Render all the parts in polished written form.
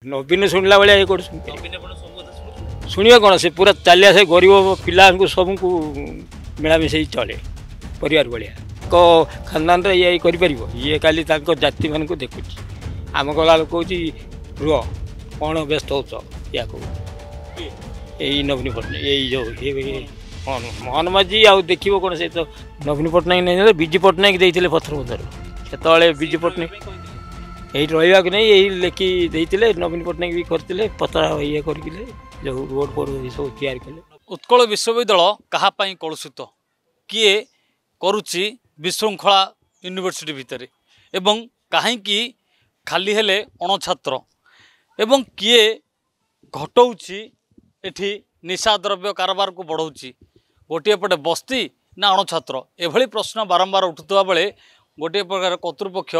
नवीन शुणला भाया ये शुणवे कौन से पूरा चलिया से गरीब पिला सबको मिलामिशे चले परिवार भाया को खानदान ये कर ये खाली जाति मान देखुच आम गला लोक कौच रुह कौन व्यस्त हो या यही नवीन पट्टनायक यही जो मोहन माझी आउ देख कौन से तो नवीन पट्टनायक नहीं विजु पट्टनायक देते पथर बंधर से विजु पट्टनायक यही रहा कि नहीं यही लेखि देते नवीन पट्टनायक भी करते पतरा ये करते जो रोड फोड सब तैयार कले। उत्कल विश्वविद्यालय कहापाई कलुषित किए करुच्ची विशृंखला यूनिवर्सिटी भितर एवं कहीं खाली हेले अणछात्र एवं किए घटाऊँची एठी निशा द्रव्य कारबार को बढ़ाऊँची गोटे पटे बस्ती ना अणछात्र एभली प्रश्न बारंबार उठुवा बेले गोटे प्रकार कर्तृपक्ष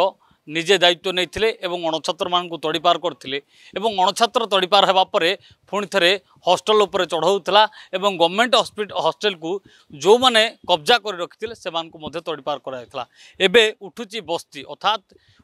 निजे दायित्व नहीं अणछात्र मान तड़ीपार करते अणछात्र तड़ीपार होगापर पुणी थे हॉस्टल उपर चढ़ाऊला और गवर्नमेंट हॉस्टल को जो मैंने कब्जा कर रखी से तड़ीपार कराइला। एबे उठुची बस्ती अर्थात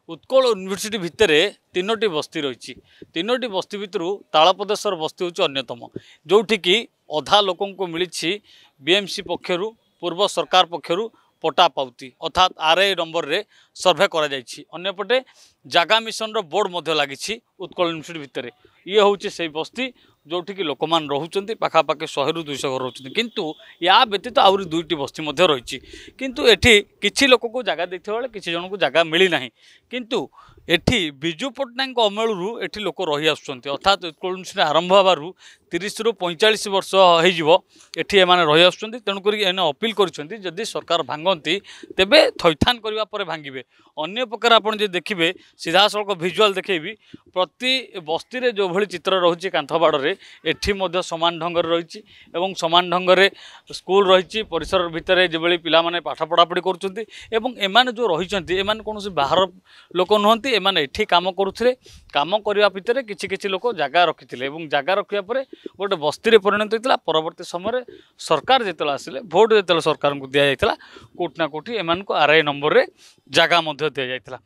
उत्कल यूनिवर्सिटी भितर तीनोटी बस्ती रही तीनोटी बस्ती भितर तालपदेश्वर बस्ती हूँ अन्यतम जोठिकी अधा लोक मिली बीएमसी पक्षर पूर्व सरकार पक्षर पटा पाउती अर्थात आरए नंबर रे सर्वे करा जायछि। अन्यपटे जागा मिशन रो बोर्ड मध्य लागिछि उत्कल यूनिवर्सिटी भितर ये हूँ से बस्ती जोठिकी लोक मान रोचंती पाखापाखि 100 ରୁ 200 घर रोचंती किंतु या व्यतीत आउरी 2टी बस्ती मध्य रही किंतु एठी किछि लोक को जगह देथिबा बेले किछि जन को जगह मिली नाही किंतु एठी विजु पट्टनायक अमलरू एठी लोक रही आसुचंती अर्थात उत्कल यूनिवर्सिटी आरंभ होबारू 30 ରୁ 45 वर्ष होइजिवो एठी एमाने रही आसुचंती तेणुक एने अपील करिसंती जदि सरकार भांगती तेबे थैथान करबा परे भांगिबे। अन्य प्रकार आपण जे देखिबे सीधा सड़क भिजुआल देखेबी प्रति बस्ती रे जो भली चित्र रहुची कांथबाड़ रे एठी मध्य समान ढंग रही एवं समान ढंग रे स्कूल रही परिसर भितर जो पिला माने पाठ पढ़ापढ़ी करुँच एवं एमाने जो रही एमाने कौन बाहर लोक नुहति एमाने एठी काम करुथिले काम करने भितर किछि किछि लोक जगह रखिथिले एवं जगह रखिया परे गोटे बस्ती रे परिणत होइतिला। परवर्ती समय सरकार जेतला आसिले भोट जेतला सरकार को दिया जाइतिला कोट ना कोठी एमानको आरआई नंबर रे जगह मध्य दिया जाइतिला।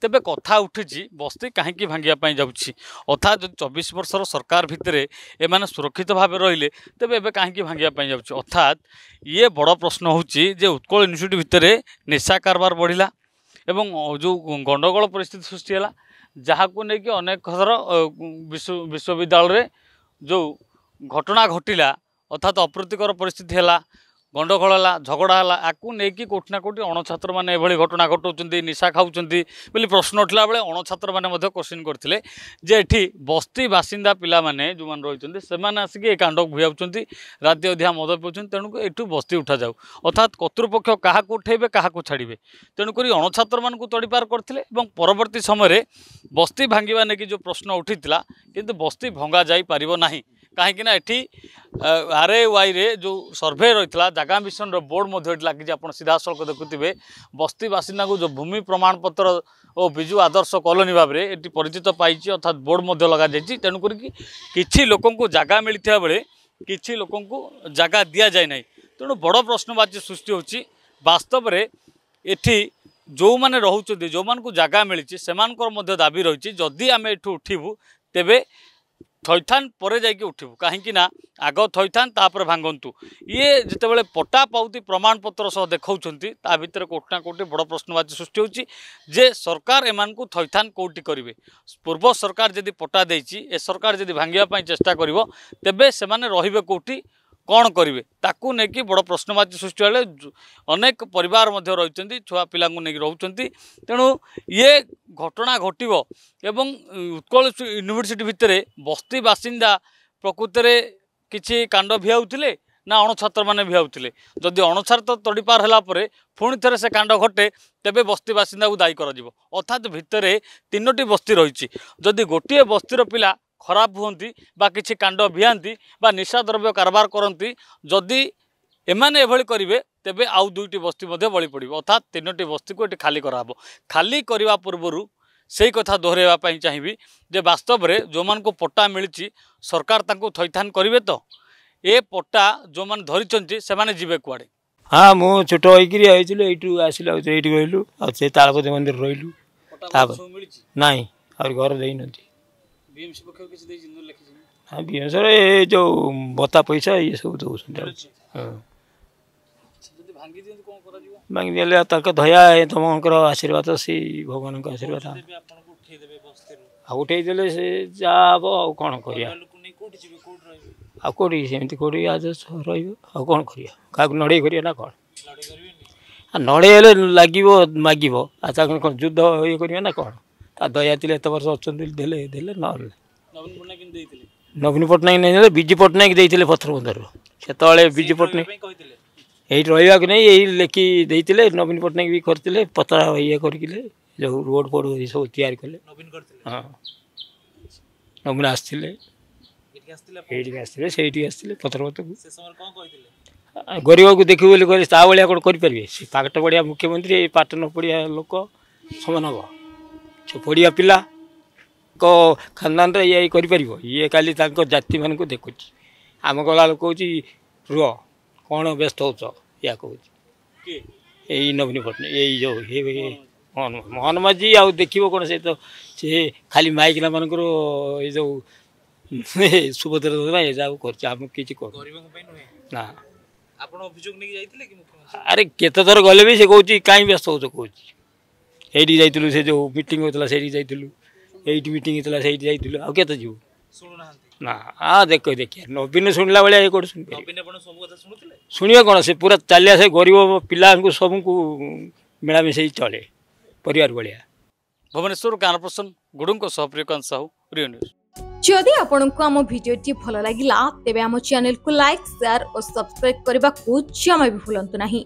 तेबे कथा उठी बस्ती कहीं भांगियापाई जाऊँगी अर्थात 24 वर्षर सरकार भितर एमाने सुरक्षित भाव रहिले तेबे एबे कहीं भांगियापाई जाऊँगी अर्थात ये बड़ प्रश्न होची जे उत्कल यूनिवर्सिटी भितर निशा कारबार बढ़िला एवं जो गंडगोल परिस्थिति सृष्टि है जहाँ को लेकिन अनेक थर विश्वविद्यालय जो घटना घटिला अर्थात अप्रीतिकर परिस्थिति है गंडगोल है झगड़ा है आपको लेकिन कोठी ना कोठी अणछात्र मैंने एभली घटना घटाऊँ निशा खाऊँ बोली प्रश्न उठला बेले अणछात्र मैंने क्वेश्चन करते जे एठी बस्ती बासिंदा पिला माने जो मान रही से आसिक कांड भुआऊँ राति अधिया मद पीछे तेणुक एठू बस्ती उठा जाऊ अर्थात कर्तृपक्ष क्या उठेबे क्या छाड़े तेणुक अणछात्र मान तड़ीपार करते परवर्ती समय बस्ती भांगा नहीं जो प्रश्न उठीला किंतु बस्ती भंगा जाई पारिबो नाही कहीं एठी आरएवाई रे जो सर्वे रही जगह मिशन बोर्ड लगी आप सीधा सड़क देखुवे बस्ती बासिंदा को जो भूमि प्रमाण पत्र और विजु आदर्श कॉलोनी भाव में ये परिचित पाई अर्थात बोर्ड लगा जाइए तेणुक कि लोक जगह मिलता बेले कि लोक जगह दि जाए ना तेणु बड़ प्रश्नवाची सृष्टि होची वास्तव में एठी जो मैंने रोचे जो मान को जगह मिली से दाबी रही जदि आम एठू उठू तेबे थैथान पर जाकि उठू कहीं आग थैथान तापर भांगतु ये जिते पट्टा पाउती प्रमाण पत्र सह देखा ता भितर कोठना कोटी बड़ प्रश्नवाची सृष्टि होची जे सरकार एमान को थैथान कोटी करिवे। पूर्व सरकार जदि पट्टा देइची ए सरकार जदि भांगिया पई चेष्टा करिवो तेबे से माने रहिबे कोठी कौन करेंगे ताकू नहीं बड़ प्रश्नवाची सृष्टि हेले अनेक परिवार मध्य रही छुआ पिला नहीं रोचंती तेणु ये घटना घटिव एवं उत्कल यूनिवर्सिटी भितर बस्ती बासिंदा प्रकृत में किसी कांड भिआउथिले ना अणछात्र मैंने भिआउथिले जदि अणछात्र तड़ीपार है पुणी थे से कांड घटे तेबे बस्ती बासिंदा को दायी कर अर्थात भितर तीनोटी बस्ती रही जदि गोटे बस्तीर पिला खराब हुंती बा किसी कांड भिआंती बा निशा द्रव्य कारबार करती जदि एमाने एभली करिवे तेबे आउ 2टी बस्ती मध्य बळी पड़िबो अर्थात 3टी बस्ती को खाली कराबो। खाली करवा पूर्वरु सेही कथा दोहराइबा पई चाहिबी जे वास्तव में जो मान को पट्टा मिली सरकार तांको थैथान करिवे तो ए पट्टा जो मान धरिचंती से माने जीवे कुआडे। हाँ मु छोट होइकरी आइथिलु एठू आसिला एठी गइलु आ से तालपति मंदिर रहिलु तापर नाही और घर देई नथि बीएमसी पक्ष किसी दे जिंदू लिखि छी हाँ बीएमसी रे जो बता पैसा ये सब दौरान हाँ जदि भांगी दियंतु कोन करा जीवो बाकी देले ताक धया तुमकर आशीर्वाद से भगवान का आशीर्वाद देबे आपन को उठे देबे बस्ती आ उठे देले से जाब आ कोन करिया लोक नै कोठी जीवे कोठ रहबे आ कोडी सेमती कोडी आज रहिबो आ कोन करिया काक नडे करिया ना कोन लड़े करबे नि आ नडे हेले लागिबो मागिबो आ ता कोन युद्ध ये करिया ना कोन ता दया तिले एत वर्ष अछन देले देले न नवीन मुन्ना किन देइतिले नवीन पटनायक नहीं विजु पटनायक देइतिले पत्थर बंदर सेतले विजु पटनायक कहितिले यही रहा नहीं यही लेखि देते नवीन पट्टनायक भी करते पतरा ये करके जो रोड फोड ये सब तैयारी कले नवीन करतिले हाँ नवीन आसते पत्र पत्र से समय कोन कहितिले गरीब को देखिए बोली कह ता भाया कौन करेंगे सी पाठ पढ़िया मुख्यमंत्री पाठ न पढ़िया लोक समान हम से पढ़िया पिला को खानदान रे ये कर ये काली जाति मान को देखुच आम गला लोक कौच रुह कौन व्यस्त हो या कह यही नवीन पट्टनायक यही जो मोहन माझी आ देखो कौन से तो सी खाली माइक मान ये जो सुभद्रा ये जाऊ कर किसी ना आपण अभियोग नहीं जाइतिले कि मुख्यमंत्री अरे केते थर गले भी से कहूँ कहीं व्यस्त हो कहूँ यही जाइलु से जो मीटिंग होता से जाइलु यही मीटिंग होता से जाइलु आ केते जीव सुनु ना हाँ देख देखिए नवीन शुणला भाया ये कौन शुण नवीन आपण सब कथा सुनुतिले शुणिया कौन से पूरा चलिया से गरीब पिला सबको मिलामिशे चले परिवार भाया भुवनेश्वर ज्ञानप्रसन्न गुडुंको सहप्रियकांत साहू रियो न्यूज जदि आपंक आम भिडी भल लगा तेब आम चैनल को लाइक शेयर और सब्सक्राइब करने को जमा भी भूलु नहीं।